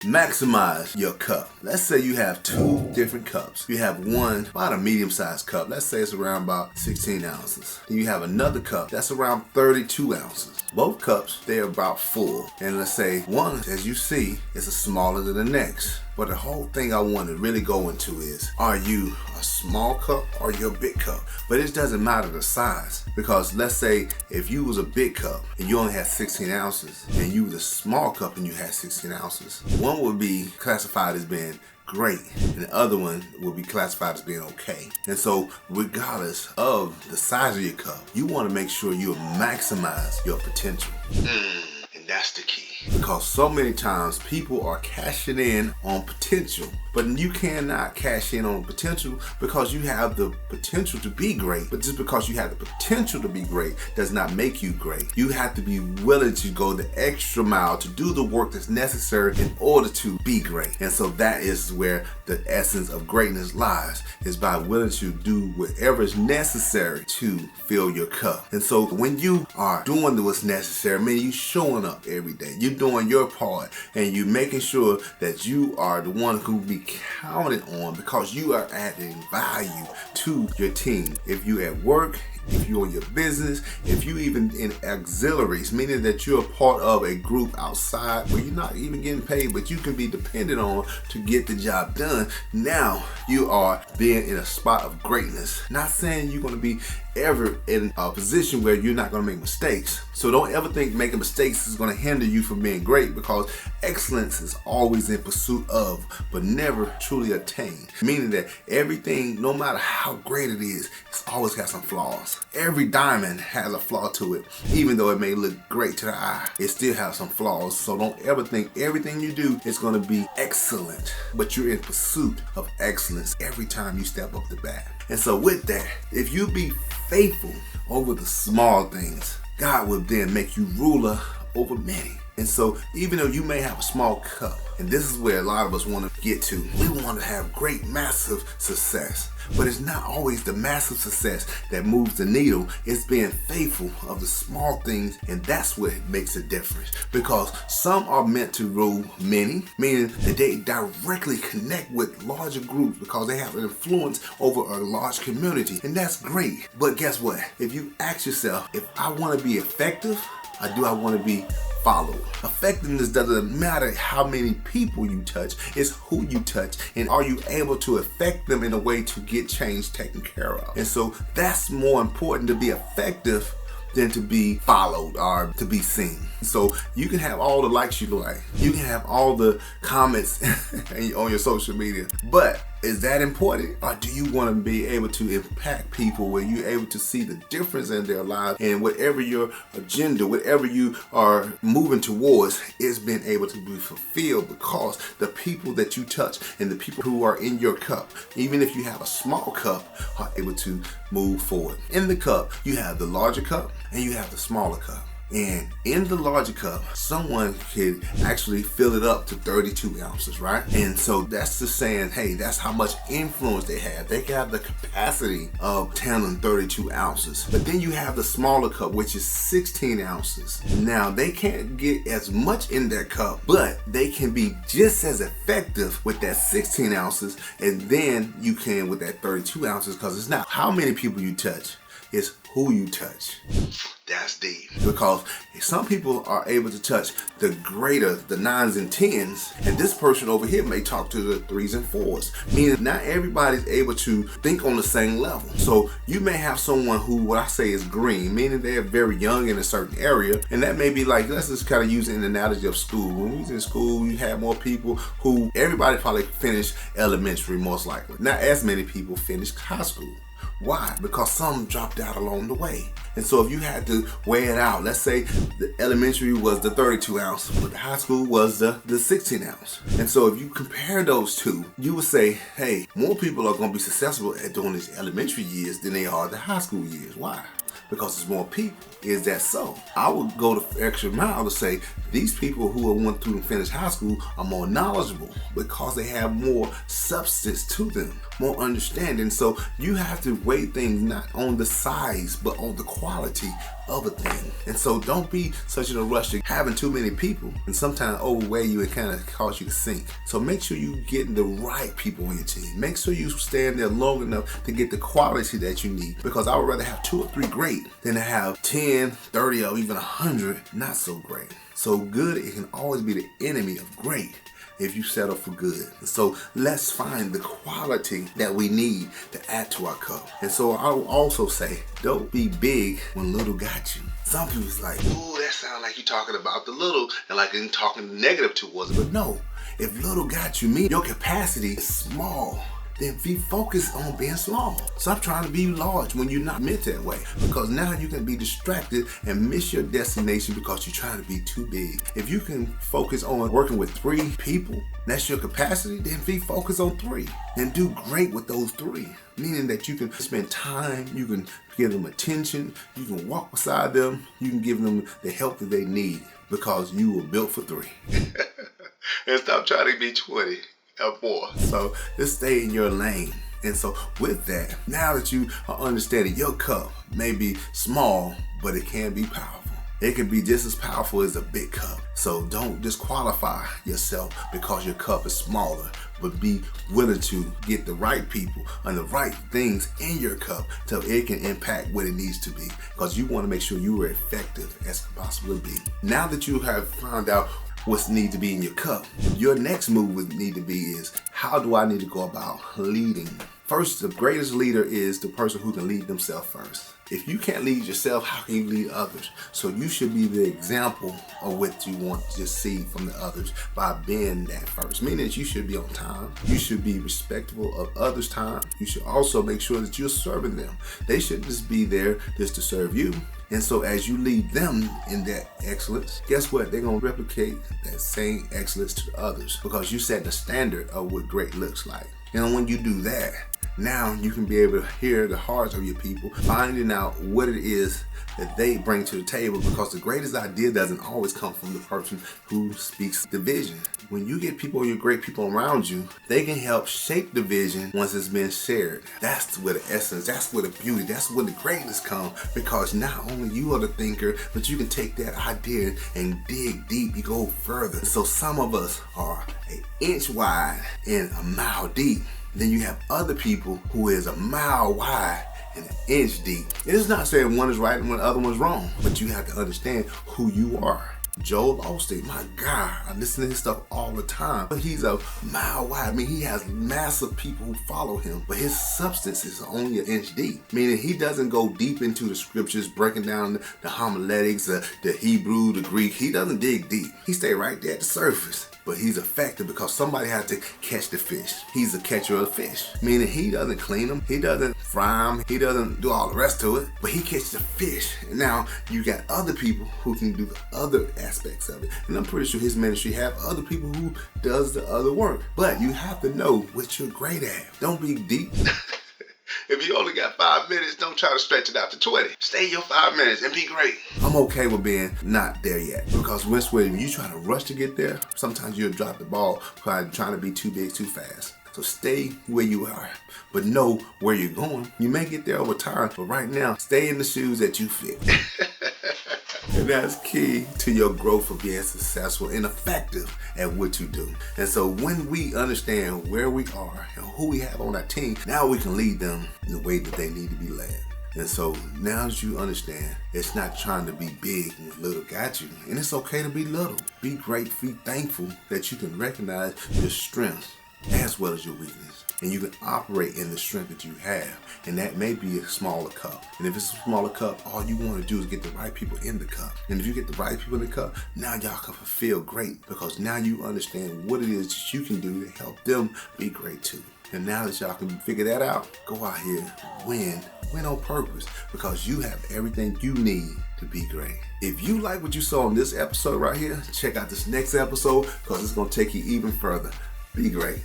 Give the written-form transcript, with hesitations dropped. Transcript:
Maximize your cup. Let's say you have two different cups. You have one, about a medium-sized cup. Let's say it's around about 16 ounces. Then you have another cup that's around 32 ounces. Both cups, they're about full. And let's say one, as you see, is smaller than the next. But the whole thing I want to really go into is, are you a small cup or you're a big cup? But it doesn't matter the size, because let's say if you was a big cup and you only had 16 ounces and you was a small cup and you had 16 ounces, one would be classified as being great and the other one will be classified as being okay. And so regardless of the size of your cup, you want to make sure you maximize your potential. And that's the key. Because so many times people are cashing in on potential, but you cannot cash in on potential because you have the potential to be great. But just because you have the potential to be great does not make you great. You have to be willing to go the extra mile to do the work that's necessary in order to be great. And so that is where the essence of greatness lies, is by willing to do whatever is necessary to fill your cup. And so when you are doing what's necessary, meaning you showing up every day, you're doing your part, and you making sure that you are the one who be counted on because you are adding value to your team. If you at work, if you're in your business, if you even in auxiliaries, meaning that you're a part of a group outside where you're not even getting paid, but you can be depended on to get the job done. Now you are being in a spot of greatness. Not saying you're going to be ever in a position where you're not going to make mistakes. So don't ever think making mistakes is going to hinder you from being great, because excellence is always in pursuit of, but never truly attained. Meaning that everything, no matter how great it is, it's always got some flaws. Every diamond has a flaw to it. Even though it may look great to the eye, it still has some flaws. So don't ever think everything you do is going to be excellent, but you're in pursuit of excellence every time you step up the bat. And so with that, if you be faithful over the small things, God will then make you ruler over many. And so even though you may have a small cup, and this is where a lot of us want to get to, we want to have great, massive success. But it's not always the massive success that moves the needle. It's being faithful of the small things, and that's what makes a difference. Because some are meant to rule many, meaning that they directly connect with larger groups because they have an influence over a large community. And that's great. But guess what? If you ask yourself, if I want to be effective, or do I want to be followed? Effectiveness doesn't matter how many people you touch, it's who you touch, and are you able to affect them in a way to get change taken care of. And so that's more important, to be effective than to be followed or to be seen. So you can have all the likes you like, you can have all the comments on your social media, but is that important? Or do you want to be able to impact people where you're able to see the difference in their lives, and whatever your agenda, whatever you are moving towards is being able to be fulfilled, because the people that you touch and the people who are in your cup, even if you have a small cup, are able to move forward. In the cup, you have the larger cup and you have the smaller cup. And in the larger cup, someone could actually fill it up to 32 ounces, right? And so that's just saying, hey, that's how much influence they have. They can have the capacity of 10 and 32 ounces. But then you have the smaller cup, which is 16 ounces. Now, they can't get as much in their cup, but they can be just as effective with that 16 ounces. And then you can with that 32 ounces, because it's not how many people you touch, it's who you touch. That's deep. Because some people are able to touch the greater, the 9s and 10s, and this person over here may talk to the 3s and 4s, meaning not everybody's able to think on the same level. So you may have someone who, what I say is green, meaning they're very young in a certain area, and that may be like, let's just kind of use an analogy of school. When we was in school, you had more people who, everybody probably finished elementary most likely. Not as many people finished high school. Why? Because some dropped out along the way. And so if you had to weigh it out, let's say the elementary was the 32 ounce, but the high school was the 16 ounce. And so if you compare those two, you would say, hey, more people are going to be successful at doing these elementary years than they are the high school years. Why? Because there's more people. Is that so? I would go the extra mile to say These people who went through and finished high school are more knowledgeable because they have more substance to them, more understanding. So you have to weigh things not on the size, but on the quality of a thing. And so don't be such in a rush to having too many people and sometimes overweigh you and kind of cause you to sink. So make sure you getting the right people on your team. Make sure you stand there long enough to get the quality that you need, because I would rather have 2 or 3 great than to have 10, 30, or even 100 not so great. So good, it can always be the enemy of great if you settle for good. So let's find the quality that we need to add to our cup. And so I will also say, don't be big when little got you. Some people's like, ooh, that sounds like you talking about the little and like you're talking negative towards it. But no, if little got you, mean your capacity is small, then be focused on being small. Stop trying to be large when you're not meant that way, because now you can be distracted and miss your destination because you're trying to be too big. If you can focus on working with 3 people, that's your capacity, then be focused on 3 and do great with those 3. Meaning that you can spend time, you can give them attention, you can walk beside them, you can give them the help that they need, because you were built for 3. And stop trying to be 20. Or more. So just stay in your lane. And so with that, now that you are understanding your cup may be small, but it can be powerful. It can be just as powerful as a big cup. So don't disqualify yourself because your cup is smaller, but be willing to get the right people and the right things in your cup so it can impact what it needs to be, because you want to make sure you are effective as can possibly be. Now that you have found out what's need to be in your cup, your next move would need to be is, how do I need to go about leading? First, the greatest leader is the person who can lead themselves first. If you can't lead yourself, how can you lead others? So you should be the example of what you want to see from the others by being that first. Meaning that you should be on time. You should be respectful of others' time. You should also make sure that you're serving them. They shouldn't just be there just to serve you. And so as you lead them in that excellence, guess what? They're going to replicate that same excellence to the others, because you set the standard of what great looks like. And when you do that, now you can be able to hear the hearts of your people, finding out what it is that they bring to the table, because the greatest idea doesn't always come from the person who speaks the vision. When you get people, your great people around you, they can help shape the vision once it's been shared. That's where the essence, that's where the beauty, that's where the greatness comes, because not only you are the thinker, but you can take that idea and dig deep, you go further. So some of us are an inch wide and a mile deep. Then you have other people who is a mile wide and an inch deep. It is not saying one is right and the other one's wrong, but you have to understand who you are. Joel Osteen, my God, I listen to his stuff all the time. But he's a mile wide. I mean, he has massive people who follow him, but his substance is only an inch deep. Meaning he doesn't go deep into the scriptures, breaking down the homiletics, the Hebrew, the Greek. He doesn't dig deep. He stay right there at the surface. But he's effective because somebody has to catch the fish. He's a catcher of fish. Meaning he doesn't clean them, he doesn't fry them, he doesn't do all the rest to it, but he catches the fish. And now you got other people who can do the other aspects of it. And I'm pretty sure his ministry have other people who does the other work. But you have to know what you're great at. Don't be deep. If you only got 5 minutes, don't try to stretch it out to 20. Stay your 5 minutes and be great. I'm okay with being not there yet, because when you try to rush to get there, sometimes you'll drop the ball by trying to be too big too fast. So stay where you are, but know where you're going. You may get there over time, but right now, stay in the shoes that you fit. And that's key to your growth of being successful and effective at what you do. And so when we understand where we are and who we have on our team, now we can lead them in the way that they need to be led. And so now that you understand, it's not trying to be big when little got you. And it's okay to be little. Be great, be thankful that you can recognize your strengths as well as your weakness. And you can operate in the strength that you have. And that may be a smaller cup. And if it's a smaller cup, all you want to do is get the right people in the cup. And if you get the right people in the cup, now y'all can feel great, because now you understand what it is that you can do to help them be great too. And now that y'all can figure that out, go out here, win on purpose, because you have everything you need to be great. If you like what you saw in this episode right here, check out this next episode, because it's going to take you even further. Be great.